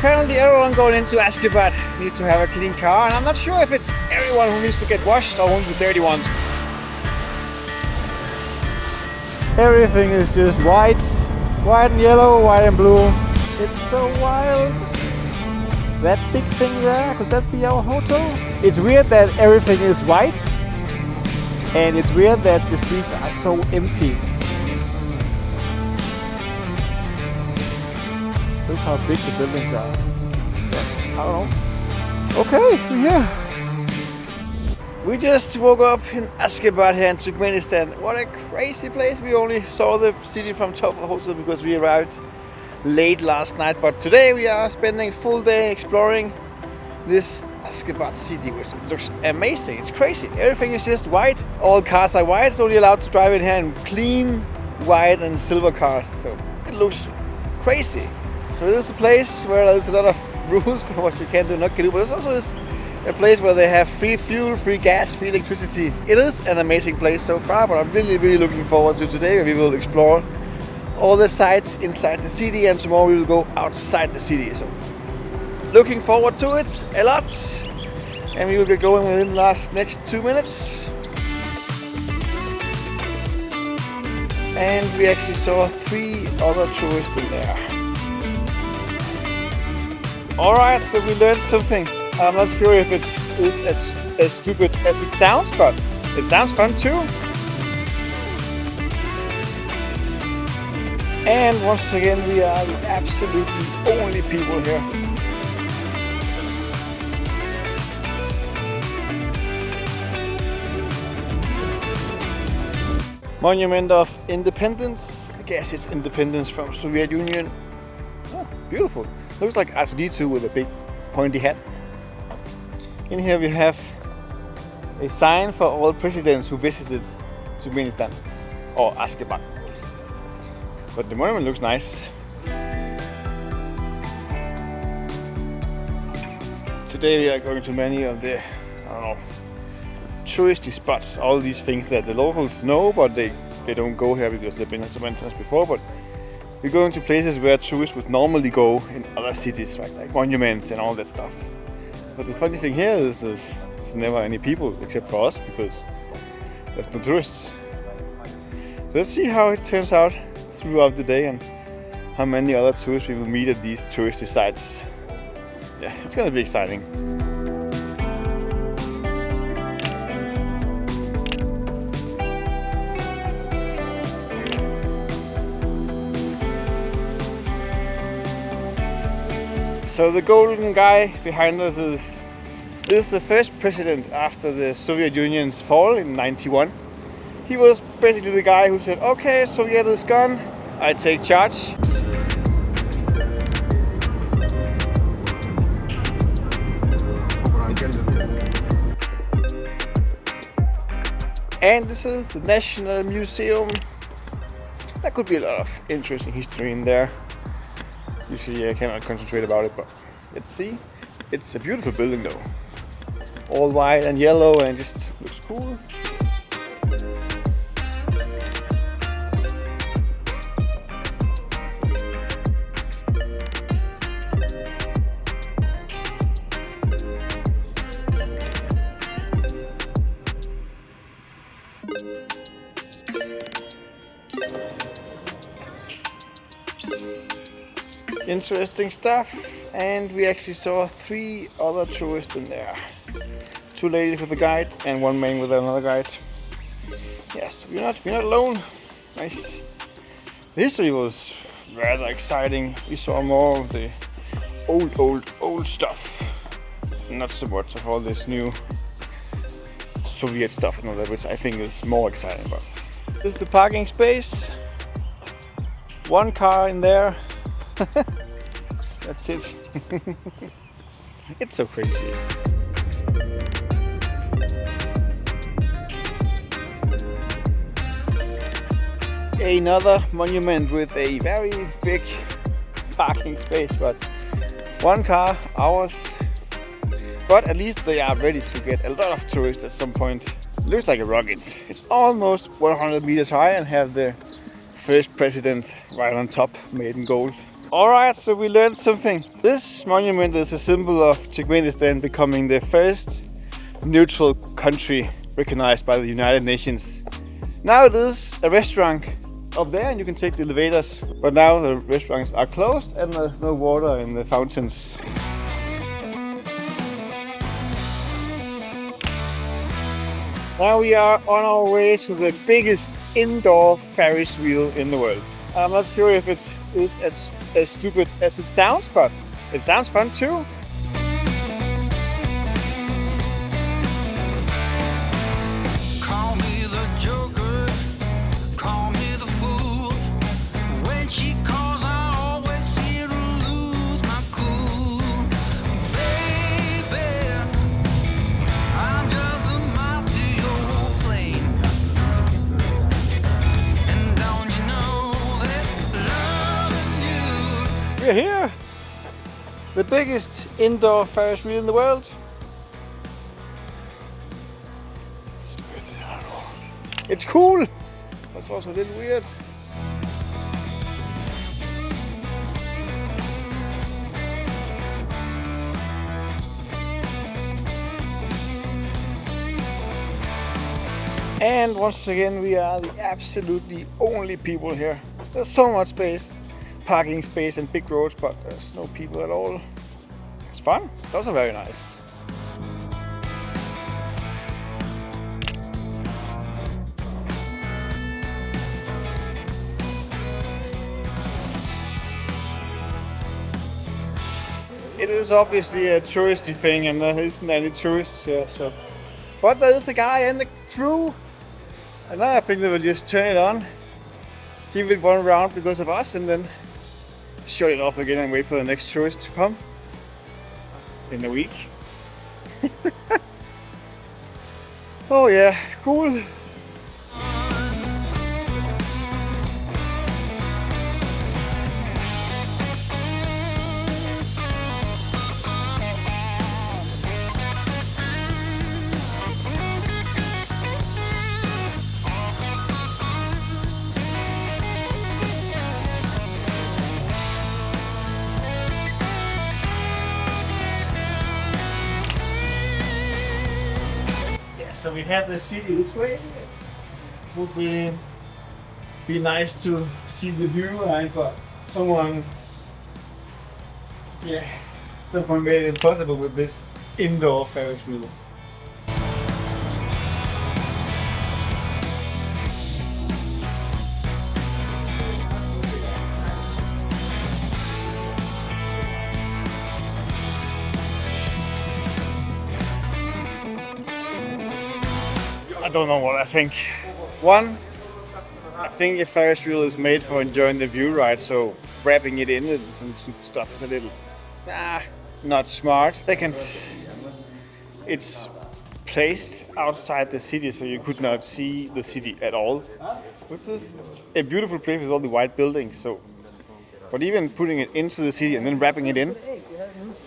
Apparently everyone going into Ashgabat needs to have a clean car, and I'm not sure if it's everyone who needs to get washed or only the dirty ones. Everything is just white and yellow, white and blue. It's so wild. That big thing there, could that be our hotel? It's weird that everything is white, and it's weird that the streets are so empty. Look how big the buildings are. Yeah, I don't know. Okay, we're here. We just woke up in Ashgabat here in Turkmenistan. What a crazy place. We only saw the city from top of the hotel because we arrived late last night. But today we are spending a full day exploring this Ashgabat city, which looks amazing. It's crazy. Everything is just white. All cars are white. It's only allowed to drive in here in clean white and silver cars. So it looks crazy. So it is a place where there's a lot of rules for what you can do and not can do, but it's also a place where they have free fuel, free gas, free electricity. It is an amazing place so far, but I'm really looking forward to today, where we will explore all the sites inside the city, and tomorrow we will go outside the city. So looking forward to it a lot, and we will get going within the next 2 minutes. And we actually saw 3 other tourists in there. Alright, so we learned something. I'm not sure if it is as stupid as it sounds, but it sounds fun too. And once again, we are the absolutely only people here. Monument of Independence. I guess it's independence from Soviet Union. Oh, beautiful. Looks like R2-D2 with a big pointy hat. In here we have a sign for all presidents who visited Turkmenistan or Ashgabat. But the monument looks nice. Today we are going to many of the, touristy spots. All these things that the locals know, but they don't go here because they've been so many times before. But we're going to places where tourists would normally go in other cities, right? Like monuments and all that stuff. But the funny thing here is there's never any people except for us because there's no tourists. So let's see how it turns out throughout the day and how many other tourists we will meet at these touristy sites. Yeah, it's gonna be exciting. So the golden guy behind us is the first president after the Soviet Union's fall in '91. He was basically the guy who said, okay, Soviet is gone, I take charge. And this is the National Museum. There could be a lot of interesting history in there. Usually I cannot concentrate about it, but let's see. It's a beautiful building though. All white and yellow and just looks cool. Interesting stuff, and we actually saw 3 other tourists in there. 2 ladies with a guide and 1 man with another guide. Yes, we're not alone. Nice. The history was rather exciting. We saw more of the old stuff, not so much of all this new Soviet stuff and all that, which I think is more exciting. But this is the parking space. 1 car in there. That's it. It's so crazy. Another monument with a very big parking space, but 1 car, ours. But at least they are ready to get a lot of tourists at some point. It looks like a rocket. It's almost 100 meters high and have the first president right on top, made in gold. Alright, so we learned something. This monument is a symbol of Turkmenistan becoming the first neutral country recognized by the United Nations. Now it is a restaurant up there and you can take the elevators, but now the restaurants are closed and there's no water in the fountains. Now we are on our way to the biggest indoor Ferris wheel in the world. I'm not sure if it is as stupid as it sounds, but it sounds fun too. Call me the Joker, call me the fool. When she calls, I always seem to lose my cool. Baby, I'm just a mouse to your plane. And don't you know that loving you? We're here! The biggest indoor Ferris wheel in the world. Stupid, I don't know. It's cool, but it's also a little weird. And once again, we are the absolutely only people here. There's so much space, parking space and big roads, but there's no people at all. It's fun. It's also very nice. It is obviously a touristy thing and there isn't any tourists here, so. But there is a guy and the crew. And now I think they will just turn it on, give it one round because of us, and then shut it off again and wait for the next tourist to come in a week. Oh yeah, cool. So we have the city this way. Would really be nice to see the view, right? But someone made it impossible with this indoor Ferris wheel. I don't know what I think. One, I think a Ferris wheel is made for enjoying the view, right? So wrapping it in with some stuff is a little, not smart. Second, it's placed outside the city, so you could not see the city at all. Which is a beautiful place with all the white buildings. So, but even putting it into the city and then wrapping it in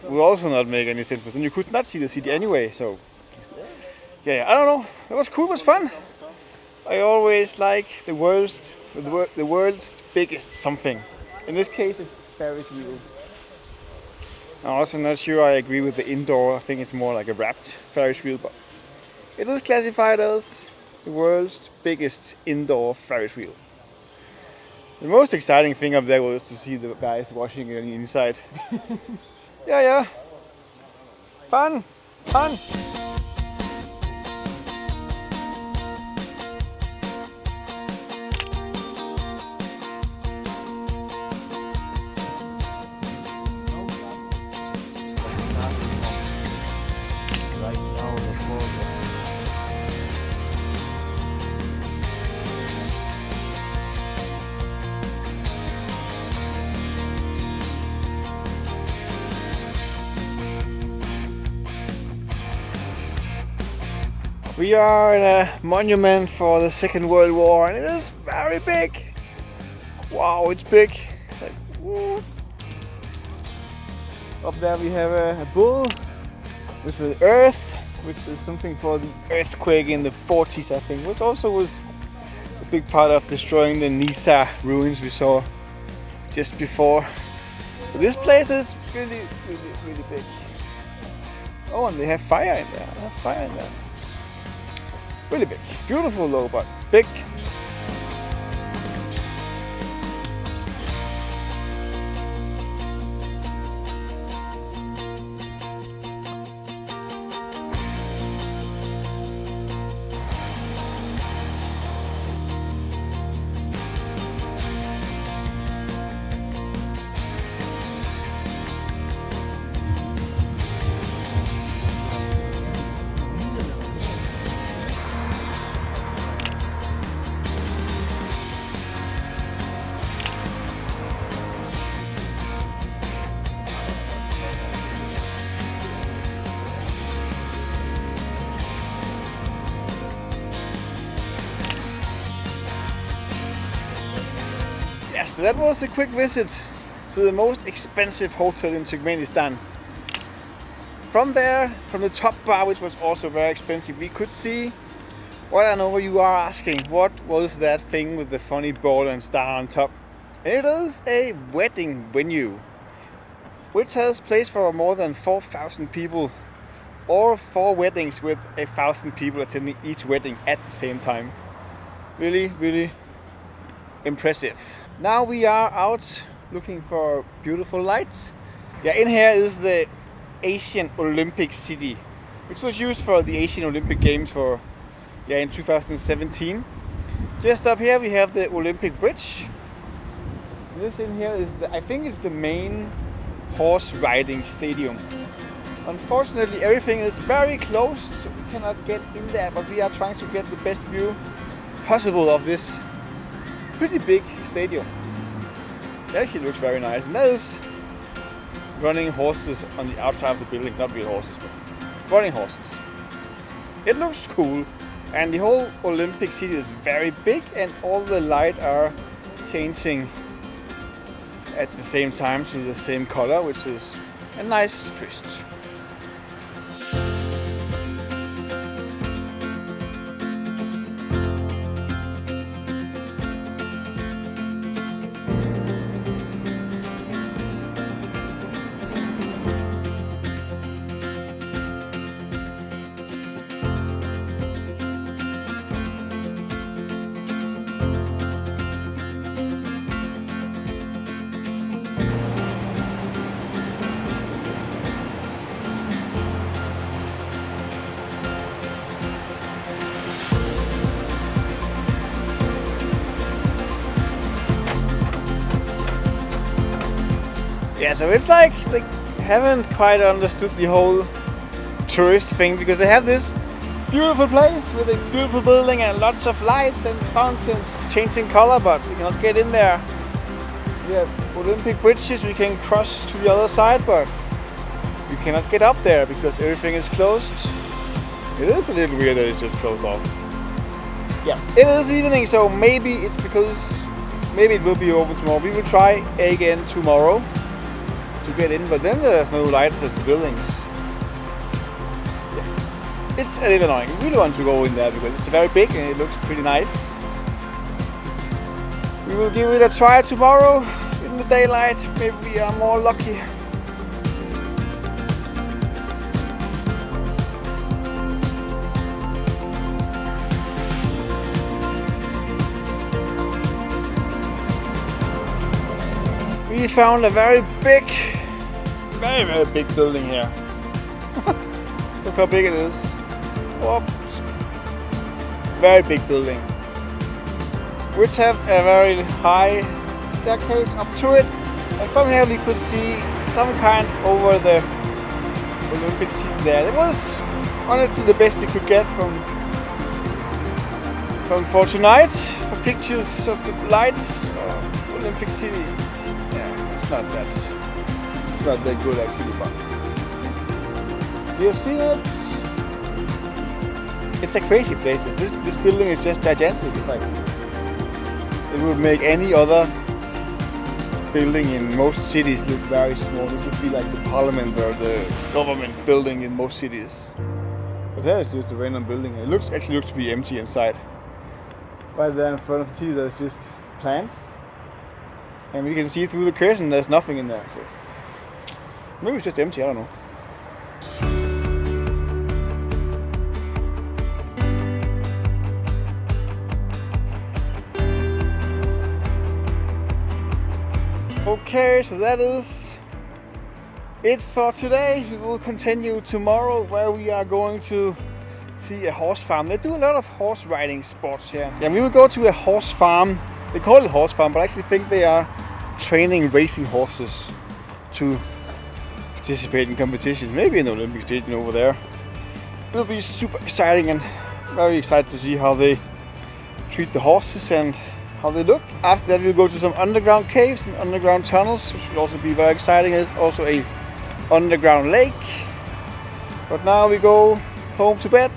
would also not make any sense. But then you could not see the city anyway. So. Yeah, I don't know. It was cool. It was fun. I always like the world's biggest something. In this case, a Ferris wheel. I'm also not sure I agree with the indoor. I think it's more like a wrapped Ferris wheel, but it is classified as the world's biggest indoor Ferris wheel. The most exciting thing up there was to see the guys washing it inside. Yeah. Fun. We are in a monument for the Second World War and it is very big. Wow, it's big. Like, woo. Up there we have a bull with the earth, which is something for the earthquake in the 40s, I think, which also was a big part of destroying the Nisa ruins we saw just before This place is really, really, really big. Oh, and they have fire in there. They have fire in there. Really big. Beautiful though, but big. Yes, that was a quick visit to the most expensive hotel in Turkmenistan. From there, from the top bar, which was also very expensive, we could see what I know you are asking. What was that thing with the funny ball and star on top? And it is a wedding venue, which has place for more than 4,000 people, or 4 weddings with 1,000 people attending each wedding at the same time. Really, really impressive. Now we are out looking for beautiful lights. Yeah, in here is the Asian Olympic City, which was used for the Asian Olympic Games in 2017. Just up here we have the Olympic Bridge. This in here is I think it's the main horse riding stadium. Unfortunately, everything is very closed, so we cannot get in there, but we are trying to get the best view possible of this pretty big stadium. It actually looks very nice, and that is running horses on the outside of the building. Not real horses, but running horses. It looks cool, and the whole Olympic City is very big, and all the lights are changing at the same time to the same color, which is a nice twist. Yeah, so it's like they haven't quite understood the whole tourist thing, because they have this beautiful place with a beautiful building and lots of lights and fountains changing color, but we cannot get in there. We have Olympic bridges we can cross to the other side, but we cannot get up there because everything is closed. It is a little weird that it's just closed off. Yeah, it is evening, so maybe it's because maybe it will be open tomorrow. We will try again tomorrow to get in, but then there's no lights at the buildings. Yeah. It's a little annoying. We really want to go in there because it's very big and it looks pretty nice. We will give it a try tomorrow in the daylight. Maybe we are more lucky. We found a very big building here. Look how big it is. Whoops. Very big building, which have a very high staircase up to it. And from here we could see some kind over the Olympic City there. It was honestly the best we could get for tonight, for pictures of the lights of Olympic City. It's not that good actually, but you've seen it. It's a crazy place. This building is just gigantic. It's like it would make any other building in most cities look very small. It would be like the parliament or the government building in most cities. But there is just a random building. It actually looks to be empty inside. Right there in front of the city, there's just plants. And we can see through the curtain there's nothing in there. So Maybe it's just empty, I don't know. Okay, so that is it for today. We will continue tomorrow where we are going to see a horse farm. They do a lot of horse riding sports here. Yeah, we will go to a horse farm. They call it horse farm, but I actually think they are training racing horses to participate in competitions. Maybe an Olympic stadium over there. It'll be super exciting and very excited to see how they treat the horses and how they look. After that we'll go to some underground caves and underground tunnels, which will also be very exciting. There's also a underground lake. But now we go home to bed.